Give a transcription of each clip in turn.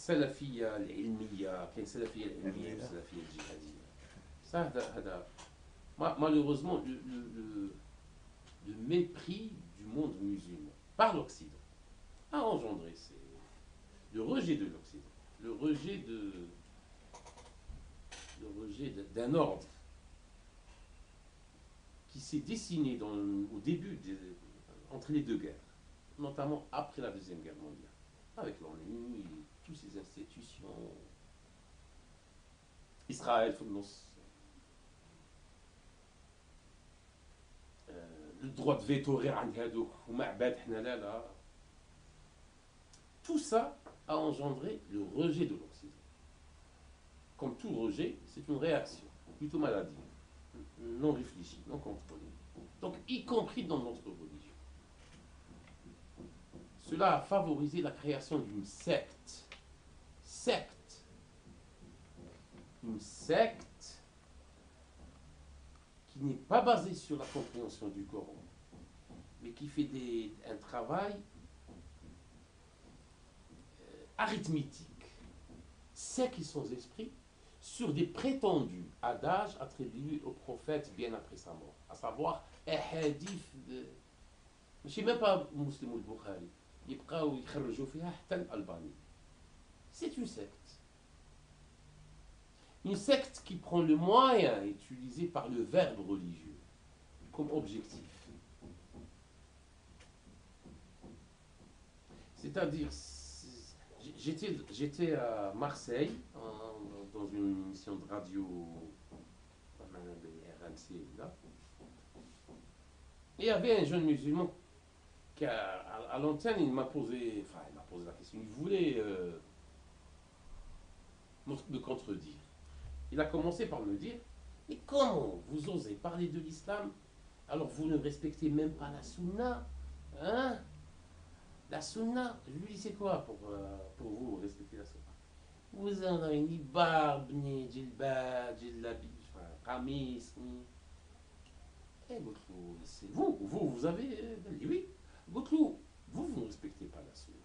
السلفيه العلميه، كاين السلفيه العلميه والسلفيه الجهاديه. Ça, malheureusement, le mépris du monde musulman par l'Occident a engendré le rejet de l'Occident, le rejet d'un ordre qui s'est dessiné au début, entre les deux guerres, notamment après la Deuxième Guerre mondiale, avec l'ONU et toutes ces institutions. Israël, le droit de veto, tout ça a engendré le rejet de l'Occident. Comme tout rejet, c'est une réaction, plutôt maladive, non réfléchie, non contrôlée. Donc, y compris dans notre religion. Cela a favorisé la création d'une secte. Une secte qui n'est pas basée sur la compréhension du Coran, mais qui fait un travail arithmétique, sec et sans esprit, sur des prétendus adages attribués au prophète bien après sa mort, à savoir un hadith de... Je ne sais même pas Muslim al-Bukhari, c'est une secte. Une secte qui prend le moyen utilisé par le verbe religieux comme objectif. C'est-à-dire, j'étais à Marseille, dans une émission de radio, RMC, là. Et il y avait un jeune musulman qui, à l'antenne, il m'a posé la question. Il voulait me contredire. Il a commencé par me dire, mais comment vous osez parler de l'islam alors vous ne respectez même pas la sunna, hein? La sunna, je lui dis, c'est quoi pour vous respecter la sunna? Vous n'avez ni barbe, ni djilbab, djillabi, qamis, ni... Eh, c'est vous avez... Oui, vous ne respectez pas la sunna.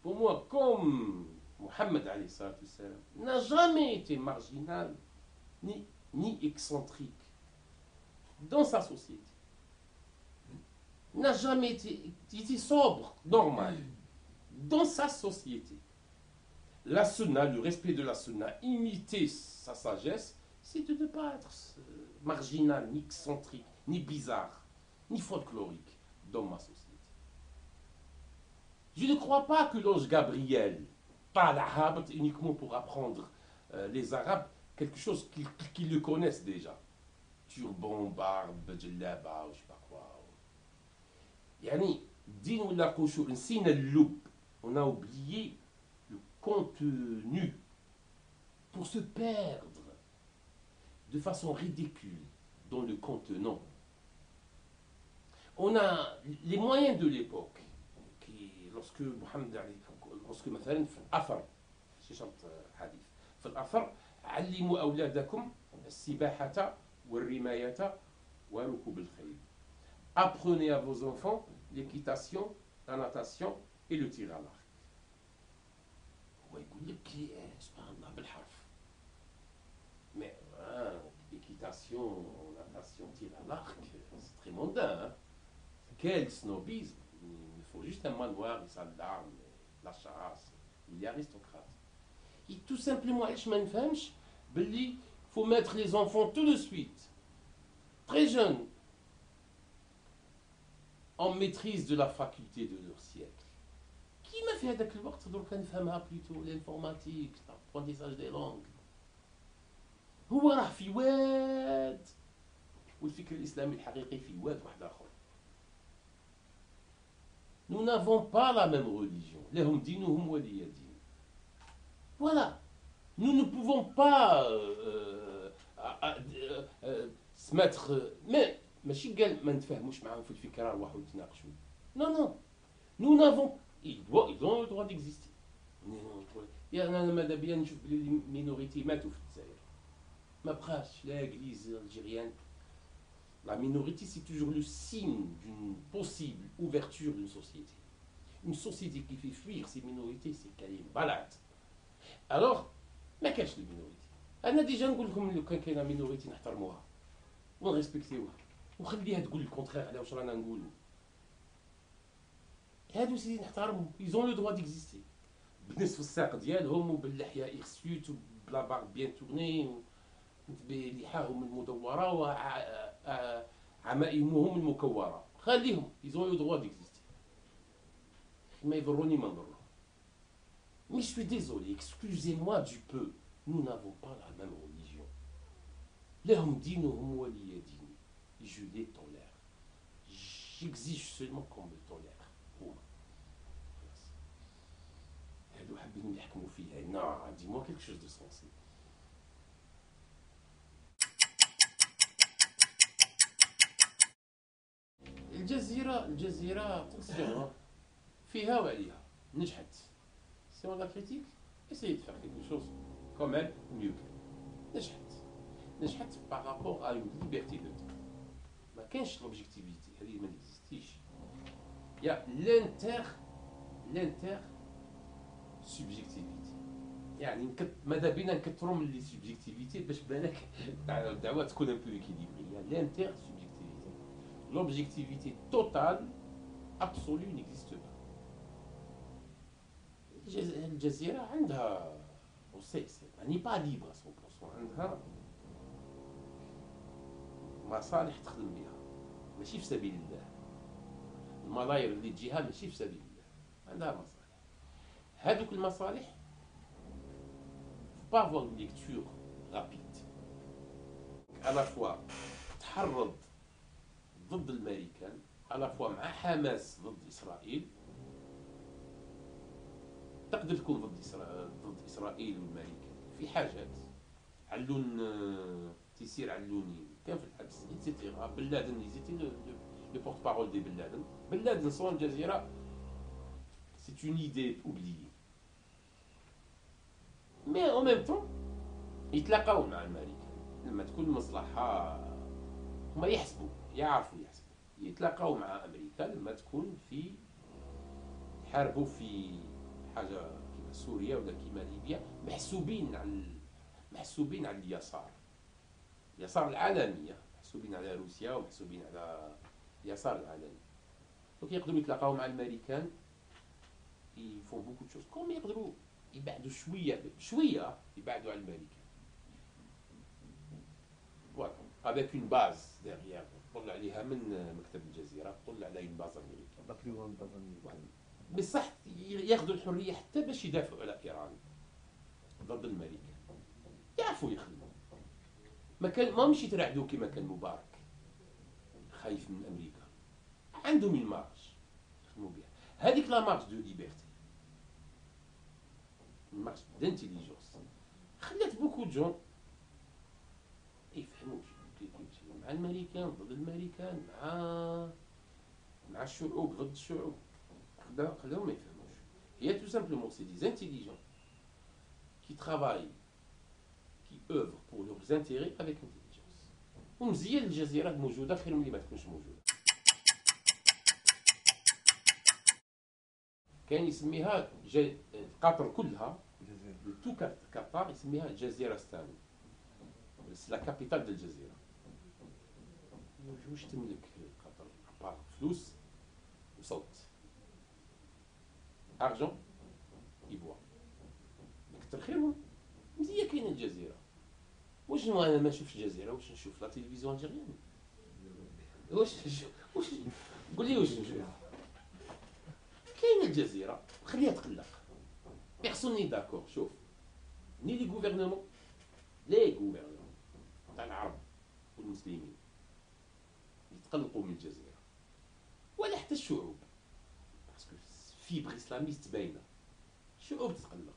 Pour moi, comme Mohammed n'a jamais été marginal, ni excentrique dans sa société. N'a jamais été sobre, normal, dans sa société. La sunna, le respect de la sunna, imiter sa sagesse, c'est de ne pas être marginal, ni excentrique, ni bizarre, ni folklorique dans ma société. Je ne crois pas que l'ange Gabriel parle arabe uniquement pour apprendre les Arabes quelque chose qu'ils le connaissent déjà. Turban, barbe, djellaba, je sais pas quoi. Yani, on a oublié le contenu pour se perdre de façon ridicule dans le contenant. On a les moyens de l'époque, lorsque Mohammed Ali, lorsque مثلا في الأثر شرط حديث في الأثر علموا أولادكم السباحة والرماية وركوب الخيل. Apprenez à vos enfants l'équitation, la natation et le tir à l'arc. هو يقول لك سبحان الله بالحرف. Mais équitation, natation, tir à l'arc, c'est très mondain. Hein? Quel snobisme! Il faut juste un manoir, une salle d'armes, la chasse. Il est aristocrate. Et tout simplement, il faut mettre les enfants tout de suite, très jeunes, en maîtrise de la faculté de leur siècle. Qui m'a fait هذاك الوقت درك نفهمها plutôt l'informatique, l'apprentissage des langues. هو راه في واد والفكر الإسلامي الحقيقي في واد واحد آخر. Nous n'avons pas la même religion. لهم دينهم ولي دين. Voilà. Nous ne pouvons pas se mettre... Mais ماشي قال ما نتفاهموش معاهم في الفكرة نروحوا نتناقشوا. Non. Nous n'avons... Ils ont le droit d'exister. أنا ماذا بيا نشوف بلي المينوريتي ماتوا في الجزائر. ما بقاش لا église algérienne. La minorité, c'est toujours le signe d'une possible ouverture d'une société. اون سوسيتي كيف يفيغ سي مينوريتي سي كاين بلعت. الوغ ما كانش المينوريتي. انا ديجا نقول لكم لو كان كاينه مينوريتي نحترموها ونريسبكتيوها وخليها تقول الكونترير على واش رانا نقولوا. هادو سيدي نحترمهم، يزون لو دروا ديكزيستي بالنسبه الساق ديالهم وباللحيه ايرسيوت وبلا باغ بيان تورني بلحاهم المدوره وعمائمهم المكوره. خليهم يزون لو دروا ديكزيستي، ما يضروني ما نضرهم. Mais je suis désolé, excusez-moi du peu, nous n'avons pas la même religion. لهم دينهم ولي ديني. Je les tolère. J'exige seulement qu'on me tolère. هما. خلاص. هادو حابين يحكموا فيها. Non, dis-moi quelque chose de sensé. الجزيرة attention, فيها وعليها. نجحت. Si on la critique, essayez de faire quelque chose comme elle, mieux qu'elle. نجحت par rapport à une liberté de temps. ما كانش l'objectivité, هذه ما نكزيستيش. Il y a l'inter subjectivité. يعني ماذا بينا نكثروا من لي سوبجيكتيفيتي باش بالك الدعوه تكون ان بو ايكيليبري. الانتر سوبجيكتيفيتي. L'objectivité totale, absolue n'existe pas. الجزيرة عندها يعني با ليبر 100%، عندها مصالح تخدم بها ماشي في سبيل الله. الملاير اللي تجيها ماشي في سبيل الله، عندها مصالح. هذوك المصالح با افوار ليكتور رابيد على فوا تحرض ضد الامريكان، على فوا مع حماس ضد اسرائيل. تقدر تكون ضد اسرائيل والامريكان في حاجات. علون تيسير علوني كان في الحبس ايتترا. بن لادن يزيتي لو بورت بارول دي بن لادن. بن لادن سون الجزيره سي اون ايدي اوبليي. مي او ميم طون يتلاقاو مع الامريكان لما تكون المصلحه. هما يحسبوا يعرفوا يتلاقاو مع امريكا لما تكون في يحاربوا في حاجه كيما سوريا ولا كيما ليبيا، محسوبين على اليسار العالميه، محسوبين على روسيا ومحسوبين على اليسار العالمي. دونك يقدروا يتلاقاو مع الامريكان يفون بوكو تشوز كوم يقدروا يبعدوا شويه يبعدوا على الامريكان. فوالا افيك اون باز ديغيير طلع عليها من مكتب الجزيره، طلع على اون باز امريكان. لا بلو غراند باز امريكان. بصح ياخذوا الحريه حتى باش يدافعوا على ايران ضد الامريكان. يعرفوا يخدموا. ما مشي يترعدوا كما كان مبارك خايف من امريكا. عندهم المارش يخدموا بها. هذيك لا مارش دو ليبرتي، المارش دانتيليجونس، خلات بوكو جون يفهموا مع الامريكان ضد الامريكان، مع الشعوب ضد الشعوب. خلاهم ما يفهموش. هي tout simplement c'est des intelligents qui travaillent, qui œuvrent pour leurs intérêts avec intelligence. ومزيان الجزيرة موجودة خير من اللي ما تكونش موجودة. كان يسميها قطر كلها تو قطر يسميها الجزيرة ستان، لا كابيتال ديال الجزيرة. واش تملك قطر؟ عبارة فلوس وصوت. ارجون يبوا كتر خيرهم. مزيان كاينه الجزيره. واش انا ما نشوفش الجزيره؟ واش نشوف لا تلفزيون الجيريان؟ واش قول لي واش نشوف؟ كاينه الجزيره خليها تقلق. بيرسون ني داكور. شوف ني لي غوفرنمون تاع العرب والمسلمين يتقلقوا من الجزيره، ولا حتى الشعوب. باسكو فيبر اسلاميست باينه، الشعوب تتقلق.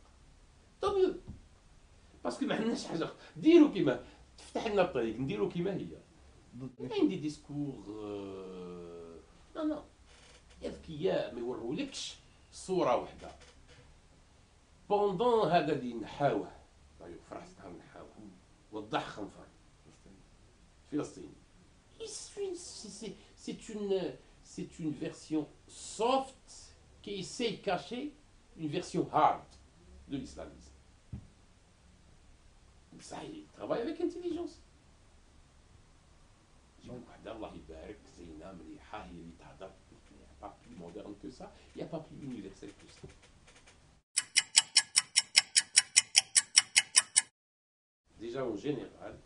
طو ميو باسكو ما عندناش حاجه. ديروا كيما تفتح لنا الطريق نديروا كيما هي. عندي ديسكور لا اذكياء ما يورولكش صوره واحده. بوندون هذا اللي نحاوه فرحت نحاوه وضح خنفر فلسطين. C'est une version soft qui essaie de cacher une version hard de l'islamisme. Ça, il travaille avec intelligence. Allah يبارك زينة مليحة هي اللي تهضر. Il n'y a pas plus moderne que ça, il n'y a pas plus universel que ça. Déjà en général,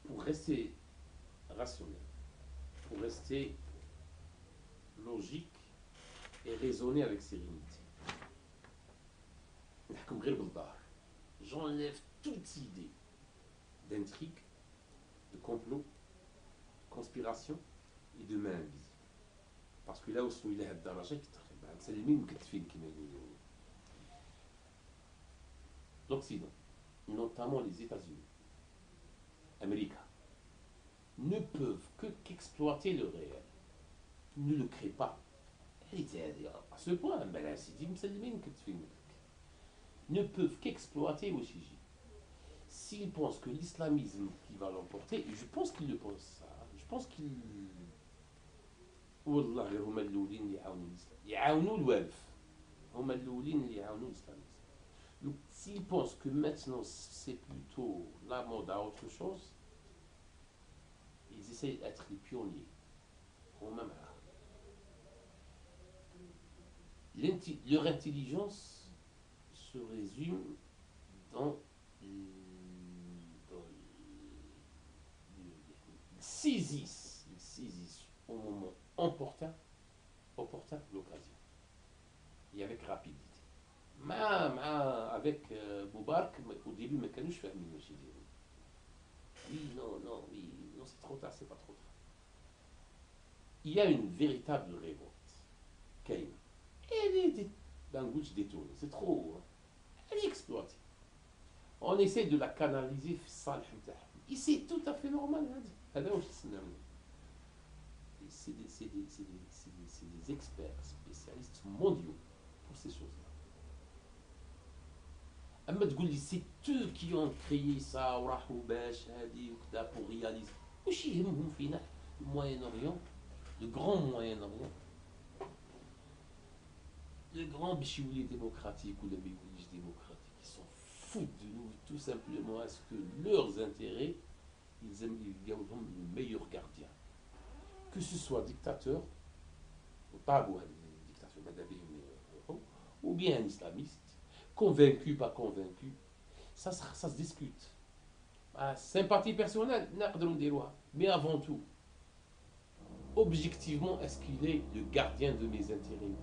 pour rester rationnel, pour rester logique et raisonner avec sérénité, j'enlève toute idée d'intrigue, de complot, de conspiration et de main invisible. Parce que là où il est dans la c'est les mêmes qui l'Occident, notamment les États-Unis, Amérique, ne peuvent qu'exploiter le réel. Ne le créent pas. À ce point, ne peuvent qu'exploiter au Chigi. S'ils pensent que l'islamisme qui va l'emporter, et je pense qu'ils le pensent ça, je pense qu'ils. والله هما الاولين اللي يعاونوا الاسلام يعاونوا الوالف هما الاولين اللي يعاونوا الاسلاميزم. Donc s'ils pensent que maintenant c'est plutôt la mode à autre chose, ils essayent d'être les pionniers. Leur intelligence se résume dans ils saisissent au moment opportun l'occasion et avec rapidité. Avec Boubarak, au début, mais quand je fais oui, non, c'est trop tard, c'est pas trop tard. Il y a une véritable révolte. Kaïm. Elle est d'un goût détournée, c'est trop. Hein. Elle est exploitée. On essaie de la canaliser, et c'est tout à fait normal. C'est des experts, spécialistes mondiaux pour ces choses-là. C'est eux qui ont créé ça, pour réaliser. Le Moyen-Orient, le grand Moyen-Orient, le grand bichoulier démocratique ou le bichoulier démocratique, ils s'en foutent de nous tout simplement à ce que leurs intérêts, ils aiment le meilleur gardien. Que ce soit dictateur, ou bien un islamiste, convaincu, pas convaincu, ça se discute. Sympathie personnelle, mais avant tout, objectivement, est-ce qu'il est le gardien de mes intérêts?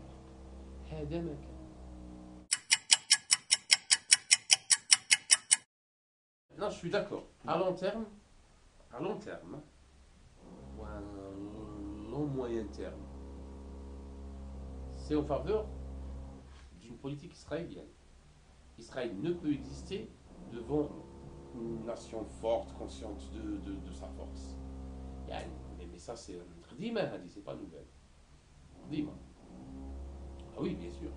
Non, je suis d'accord. À long terme, ou à un long moyen terme, c'est en faveur d'une politique israélienne. Israël ne peut exister devant une nation forte, consciente de sa force. Mais ça, c'est c'est pas nouvelle. Dima. Ah oui, bien sûr.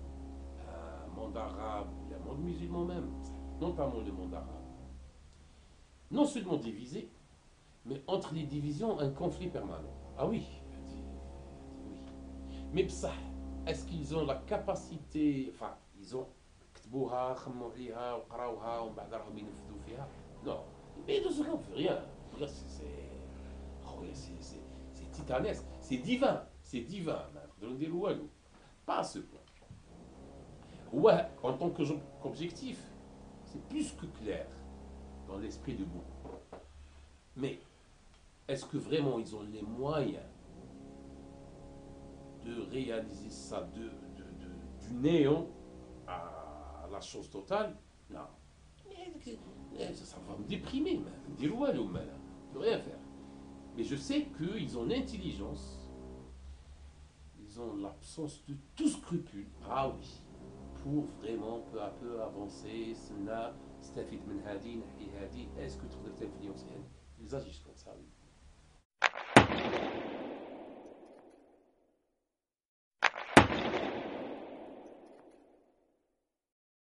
Le monde arabe, le monde musulman même, notamment le monde arabe. Non seulement divisé, mais entre les divisions, un conflit permanent. Ah oui, oui. Mais ça, est-ce qu'ils ont la capacité, enfin, ils ont كتبوها خموا عليها وقراوها ومن بعد راهم ينفذوا فيها non mais de ce qu'on fait rien c'est titanesque, c'est divin pas à ce point. Ouais, en tant qu'objectif c'est plus que clair dans l'esprit de beaucoup, mais est-ce que vraiment ils ont les moyens de réaliser ça du néant à la chose totale? Non. Ça va me déprimer, me dire ouais, je ne peux rien faire. Mais je sais qu'ils ont l'intelligence, ils ont l'absence de tout scrupule. Ah oui, pour vraiment peu à peu avancer, est-ce que tu peux t'influencer? Ils agissent comme ça, oui.